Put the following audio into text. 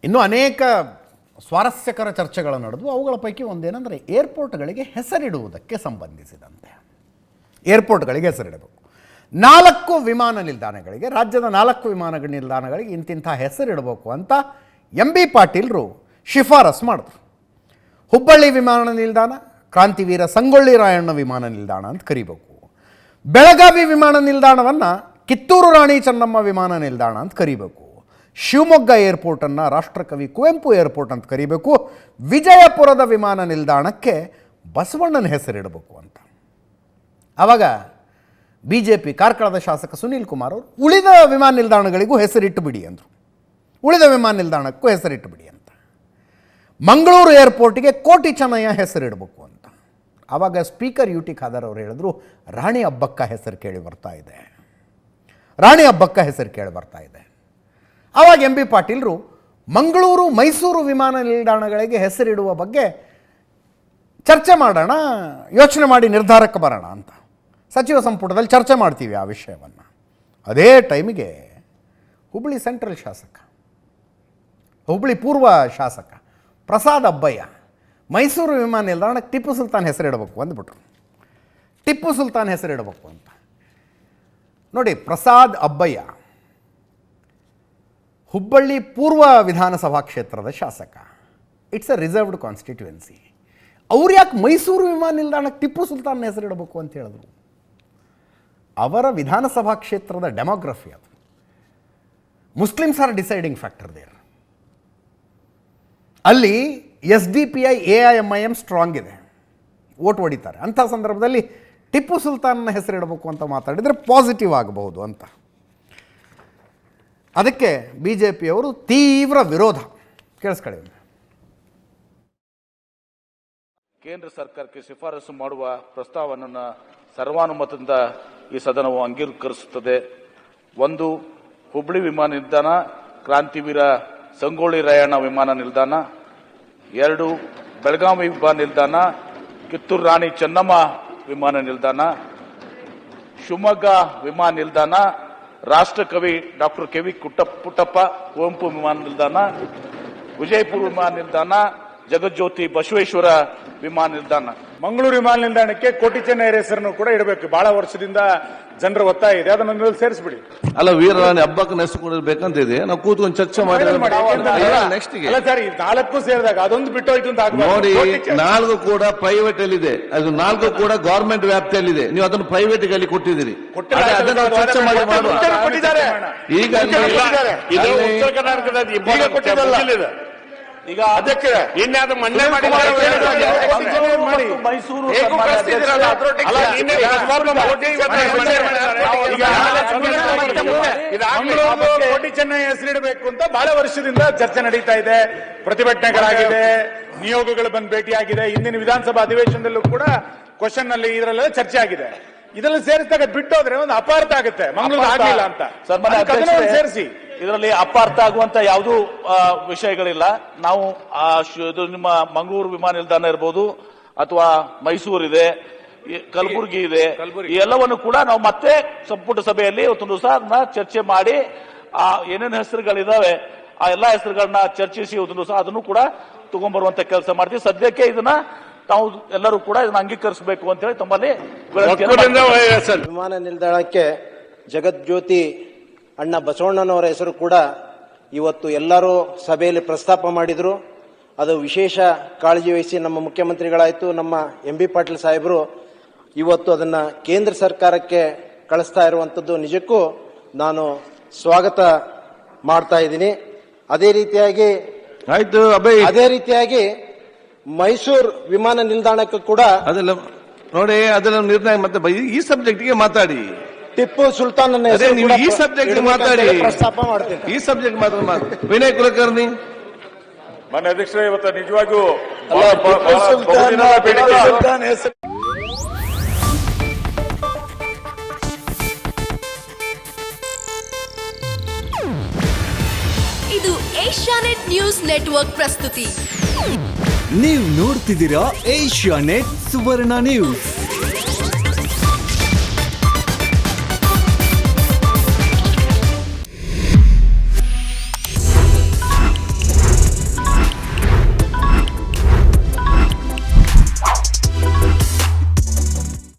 ಇನ್ನೂ ಅನೇಕ ಸ್ವಾರಸ್ಯಕರ ಚರ್ಚೆಗಳು ನಡೆದು ಅವುಗಳ ಪೈಕಿ ಒಂದೇನೆಂದರೆ ಏರ್ಪೋರ್ಟ್ಗಳಿಗೆ ಹೆಸರಿಡುವುದಕ್ಕೆ ಸಂಬಂಧಿಸಿದಂತೆ. ಏರ್ಪೋರ್ಟ್ಗಳಿಗೆ ಹೆಸರಿಡಬೇಕು. 4 ವಿಮಾನ ನಿಲ್ದಾಣಗಳಿಗೆ, ರಾಜ್ಯದ 4 ವಿಮಾನ ನಿಲ್ದಾಣಗಳಿಗೆ ಇಂತಿಂಥ ಹೆಸರಿಡಬೇಕು ಅಂತ MB ಪಾಟೀಲರು ಶಿಫಾರಸು ಮಾಡಿದ್ರು. ಹುಬ್ಬಳ್ಳಿ ವಿಮಾನ ನಿಲ್ದಾಣ ಕ್ರಾಂತಿವೀರ ಸಂಗೊಳ್ಳಿ ರಾಯಣ್ಣ ವಿಮಾನ ನಿಲ್ದಾಣ ಅಂತ ಕರಿಬೇಕು. ಬೆಳಗಾವಿ ವಿಮಾನ ನಿಲ್ದಾಣವನ್ನು ಕಿತ್ತೂರು ರಾಣಿ ಚೆನ್ನಮ್ಮ ವಿಮಾನ ನಿಲ್ದಾಣ ಅಂತ ಕರಿಬೇಕು. ಶಿವಮೊಗ್ಗ ಏರ್ಪೋರ್ಟನ್ನು ರಾಷ್ಟ್ರಕವಿ ಕುವೆಂಪು ಏರ್ಪೋರ್ಟ್ ಅಂತ ಕರಿಬೇಕು. ವಿಜಯಪುರದ ವಿಮಾನ ನಿಲ್ದಾಣಕ್ಕೆ ಬಸವಣ್ಣನ ಹೆಸರಿಡಬೇಕು ಅಂತ. ಆವಾಗ BJP ಕಾರ್ಕಳದ ಶಾಸಕ ಸುನೀಲ್ ಕುಮಾರ್ ಅವರು ಉಳಿದ ವಿಮಾನ ನಿಲ್ದಾಣಗಳಿಗೂ ಹೆಸರಿಟ್ಟು ಬಿಡಿ ಅಂದರು. ಉಳಿದ ವಿಮಾನ ನಿಲ್ದಾಣಕ್ಕೂ ಹೆಸರಿಟ್ಟು ಬಿಡಿ ಅಂತ. ಮಂಗಳೂರು ಏರ್ಪೋರ್ಟಿಗೆ ಕೋಟಿ ಚೆನ್ನಯ್ಯ ಹೆಸರಿಡಬೇಕು ಅಂತ. ಆವಾಗ ಸ್ಪೀಕರ್ UT ಖಾದರ್ ಅವರು ಹೇಳಿದ್ರು, ರಾಣಿ ಅಬ್ಬಕ್ಕ ಹೆಸರು ಕೇಳಿ ಬರ್ತಾ ಇದೆ, ರಾಣಿ ಅಬ್ಬಕ್ಕ ಹೆಸರು ಕೇಳಿ ಬರ್ತಾ ಇದೆ. ಆವಾಗ MB ಪಾಟೀಲರು ಮಂಗಳೂರು ಮೈಸೂರು ವಿಮಾನ ನಿಲ್ದಾಣಗಳಿಗೆ ಹೆಸರಿಡುವ ಬಗ್ಗೆ ಚರ್ಚೆ ಮಾಡೋಣ, ಯೋಚನೆ ಮಾಡಿ ನಿರ್ಧಾರಕ್ಕೆ ಬರೋಣ ಅಂತ ಸಚಿವ ಸಂಪುಟದಲ್ಲಿ ಚರ್ಚೆ ಮಾಡ್ತೀವಿ ಆ ವಿಷಯವನ್ನು. ಅದೇ ಟೈಮಿಗೆ ಹುಬ್ಬಳ್ಳಿ ಸೆಂಟ್ರಲ್ ಶಾಸಕ, ಹುಬ್ಬಳ್ಳಿ ಪೂರ್ವ ಶಾಸಕ ಪ್ರಸಾದ್ ಅಬ್ಬಯ್ಯ ಮೈಸೂರು ವಿಮಾನ ನಿಲ್ದಾಣಕ್ಕೆ ಟಿಪ್ಪು ಸುಲ್ತಾನ್ ಹೆಸರಿಡಬೇಕು ಅಂದ್ಬಿಟ್ರು. ಟಿಪ್ಪು ಸುಲ್ತಾನ್ ಹೆಸರಿಡಬೇಕು ಅಂತ. ನೋಡಿ, ಪ್ರಸಾದ್ ಅಬ್ಬಯ್ಯ ಹುಬ್ಬಳ್ಳಿ ಪೂರ್ವ ವಿಧಾನಸಭಾ ಕ್ಷೇತ್ರದ ಶಾಸಕ. It's A reserved constituency. ಅವ್ರು ಯಾಕೆ ಮೈಸೂರು ವಿಮಾನ ನಿಲ್ದಾಣಕ್ಕೆ ಟಿಪ್ಪು ಸುಲ್ತಾನ್ ಹೆಸರಿಡಬೇಕು ಅಂತ ಹೇಳಿದ್ರು? ಅವರ ವಿಧಾನಸಭಾ ಕ್ಷೇತ್ರದ ಡೆಮೋಗ್ರಫಿ ಅದು. Muslims are deciding factor there. ಅಲ್ಲಿ SDPI AIMIM ಸ್ಟ್ರಾಂಗ್ ಇದೆ, ಓಟ್ ಹೊಡಿತಾರೆ. ಅಂಥ ಸಂದರ್ಭದಲ್ಲಿ ಟಿಪ್ಪು ಸುಲ್ತಾನ್ನ ಹೆಸರಿಡಬೇಕು ಅಂತ ಮಾತಾಡಿದರೆ ಪಾಸಿಟಿವ್ ಆಗಬಹುದು ಅಂತ. ಅದಕ್ಕೆ BJPಯವರು ತೀವ್ರ ವಿರೋಧ. ಕೇಳಿಸ್ಕೊಳ್ಳಿ. ಕೇಂದ್ರ ಸರ್ಕಾರಕ್ಕೆ ಶಿಫಾರಸು ಮಾಡುವ ಪ್ರಸ್ತಾವವನ್ನು ಸರ್ವಾನುಮತದಿಂದ ಈ ಸದನವು ಅಂಗೀಕರಿಸುತ್ತದೆ. 1. ಹುಬ್ಬಳ್ಳಿ ವಿಮಾನ ನಿಲ್ದಾಣ ಕ್ರಾಂತಿವೀರ ಸಂಗೊಳ್ಳಿ ರಾಯಣ್ಣ ವಿಮಾನ ನಿಲ್ದಾಣ. 2. ಬೆಳಗಾವಿ ವಿಮಾನ ನಿಲ್ದಾಣ ಕಿತ್ತೂರು ರಾಣಿ ಚೆನ್ನಮ್ಮ ವಿಮಾನ ನಿಲ್ದಾಣ. ಶಿವಮೊಗ್ಗ ವಿಮಾನ ನಿಲ್ದಾಣ ರಾಷ್ಟ್ರಕವಿ ಡಾಕ್ಟರ್ KV ಪುಟ್ಟಪ್ಪ ಕುವೆಂಪು ವಿಮಾನ ನಿಲ್ದಾಣ. ವಿಜಯಪುರ ವಿಮಾನ ನಿಲ್ದಾಣ ಜಗಜ್ಯೋತಿ ಬಸವೇಶ್ವರ ವಿಮಾನ ನಿಲ್ದಾಣ. ಮಂಗಳೂರು ವಿಮಾನ ನಿಲ್ದಾಣಕ್ಕೆ ಕೋಟಿ ಚೆನ್ನಯ್ಯ ಹೆಸರನ್ನು ಕೂಡ ಇಡಬೇಕು. ಬಹಳ ವರ್ಷದಿಂದ ಜನರ ಒತ್ತಾಯ ಇದೆ, ಅದನ್ನು ಸೇರಿಸ್ಬಿಡಿ. ಅಲ್ಲ, ವೀರರಾಣಿ ಹಬ್ಬಕ್ಕೆ ಹೆಸರು ಕೊಡಬೇಕಂತ ಇದೆ. ನಾವು ಕೂತ್ಕೊಂಡು ಚರ್ಚೆ ಮಾಡಿ ನೆಕ್ಸ್ಟ್ ಅಲ್ಲ ಸರ್, ಈ 4 ಸೇರಿದಾಗ ಅದೊಂದು ಬಿಟ್ಟು ಹೋಯ್ತು ಅಂತ ನೋಡಿ. 4 ಕೂಡ ಪ್ರೈವೇಟ್ ಅಲ್ಲಿ ಇದೆ, ಅದು 4 ಕೂಡ ಗವರ್ಮೆಂಟ್ ವ್ಯಾಪ್ತಿಯಲ್ಲಿದೆ. ನೀವು ಅದನ್ನು ಪ್ರೈವೇಟ್ ಅಲ್ಲಿ ಕೊಟ್ಟಿದ್ದೀರಿ. ಅದನ್ನು ಚರ್ಚೆ ಮಾಡಿ ಮಾಡುವ. ಈಗ ಉತ್ತರ ಕರ್ನಾಟಕದ ಈಗ ಅದಕ್ಕೆ ಇನ್ಯಾವುದು ಮಣ್ಣೆ ಮಾಡಿ ಮೈಸೂರು ಕೋಟಿ ಚೆನ್ನೈ ಹೆಸರಿಡಬೇಕು ಅಂತ ಬಹಳ ವರ್ಷದಿಂದ ಚರ್ಚೆ ನಡೀತಾ ಇದೆ. ಪ್ರತಿಭಟನೆಗಳಾಗಿದೆ, ನಿಯೋಗಗಳು ಬಂದು ಭೇಟಿಯಾಗಿದೆ. ಇಂದಿನ ವಿಧಾನಸಭಾ ಅಧಿವೇಶನದಲ್ಲೂ ಕೂಡ ಕ್ವಶನ್ ನಲ್ಲಿ ಇದರಲ್ಲೆಲ್ಲ ಚರ್ಚೆ ಆಗಿದೆ. ಇದರಲ್ಲಿ ಸೇರಿಸಿದಾಗ ಬಿಟ್ಟೋದ್ರೆ ಒಂದು ಅಪಾರ್ಥ ಆಗುತ್ತೆ. ಮಂಗಳೂರು ಆಗಿಲ್ಲ ಅಂತ ಸೇರಿಸಿ. ಇದರಲ್ಲಿ ಅಪಾರ್ಥ ಆಗುವಂತ ಯಾವುದೂ ವಿಷಯಗಳಿಲ್ಲ. ನಾವು ನಿಮ್ಮ ಮಂಗಳೂರು ವಿಮಾನ ನಿಲ್ದಾಣ ಇರಬಹುದು, ಅಥವಾ ಮೈಸೂರು ಇದೆ, ಕಲಬುರಗಿ ಇದೆ, ಈ ಎಲ್ಲವನ್ನು ಕೂಡ ನಾವು ಮತ್ತೆ ಸಂಪುಟ ಸಭೆಯಲ್ಲಿ ಇವತ್ತೊಂದು ದಿವಸ ಚರ್ಚೆ ಮಾಡಿ ಏನೇನು ಹೆಸರುಗಳಿದಾವೆ ಆ ಎಲ್ಲಾ ಹೆಸರುಗಳನ್ನ ಚರ್ಚಿಸಿ ಇವತ್ತೊಂದು ದಿವಸ ಅದನ್ನು ಕೂಡ ತಗೊಂಡ್ಬರುವಂತ ಕೆಲಸ ಮಾಡ್ತೀವಿ. ಸದ್ಯಕ್ಕೆ ಇದನ್ನ ತಾವು ಎಲ್ಲರೂ ಕೂಡ ಇದನ್ನ ಅಂಗೀಕರಿಸಬೇಕು ಅಂತ ಹೇಳಿ ತಮ್ಮಲ್ಲಿ ವಿಮಾನ ನಿಲ್ದಾಣಕ್ಕೆ ಜಗಜ್ಯೋತಿ ಅಣ್ಣ ಬಸವಣ್ಣನವರ ಹೆಸರು ಕೂಡ ಇವತ್ತು ಎಲ್ಲರೂ ಸಭೆಯಲ್ಲಿ ಪ್ರಸ್ತಾಪ ಮಾಡಿದ್ರು. ಅದು ವಿಶೇಷ ಕಾಳಜಿ ವಹಿಸಿ ನಮ್ಮ ಮುಖ್ಯಮಂತ್ರಿಗಳಾಯಿತು, ನಮ್ಮ MB ಪಾಟೀಲ್ ಸಾಹೇಬರು ಇವತ್ತು ಅದನ್ನ ಕೇಂದ್ರ ಸರ್ಕಾರಕ್ಕೆ ಕಳಿಸ್ತಾ ಇರುವಂತದ್ದು ನಿಜಕ್ಕೂ ನಾನು ಸ್ವಾಗತ ಮಾಡ್ತಾ ಇದ್ದೀನಿ. ಅದೇ ರೀತಿಯಾಗಿ ಮೈಸೂರು ವಿಮಾನ ನಿಲ್ದಾಣಕ್ಕೂ ಕೂಡ ಅದೆಲ್ಲ ನೋಡಿ, ಅದೆಲ್ಲ ನಿರ್ಣಯ ಮತ್ತೆ ಈ ಸಬ್ಜೆಕ್ಟ್ಗೆ ಮಾತಾಡಿ. ಟಿಪ್ಪು ಸುಲ್ತಾನ್ ಈ ಸಬ್ಜೆಕ್ಟ್ ಮಾತಾಡಿ, ಪ್ರಸ್ತಾಪ ಮಾಡ್ತೀನಿ. ಈ ಸಬ್ಜೆಕ್ಟ್ ಮಾತ್ರ ವಿನಯ್ ಕುಲಕರ್ಣಿ. ಮನೆ ಅಧ್ಯಕ್ಷರೇ, ಇವತ್ತು ನಿಜವಾಗಿಯೂ ಇದು ಏಷ್ಯಾನೆಟ್ ನ್ಯೂಸ್ ನೆಟ್ವರ್ಕ್ ಪ್ರಸ್ತುತಿ. ನೀವು ನೋಡ್ತಿದ್ದೀರಾ ಏಷ್ಯಾನೆಟ್ ಸುವರ್ಣ ನ್ಯೂಸ್.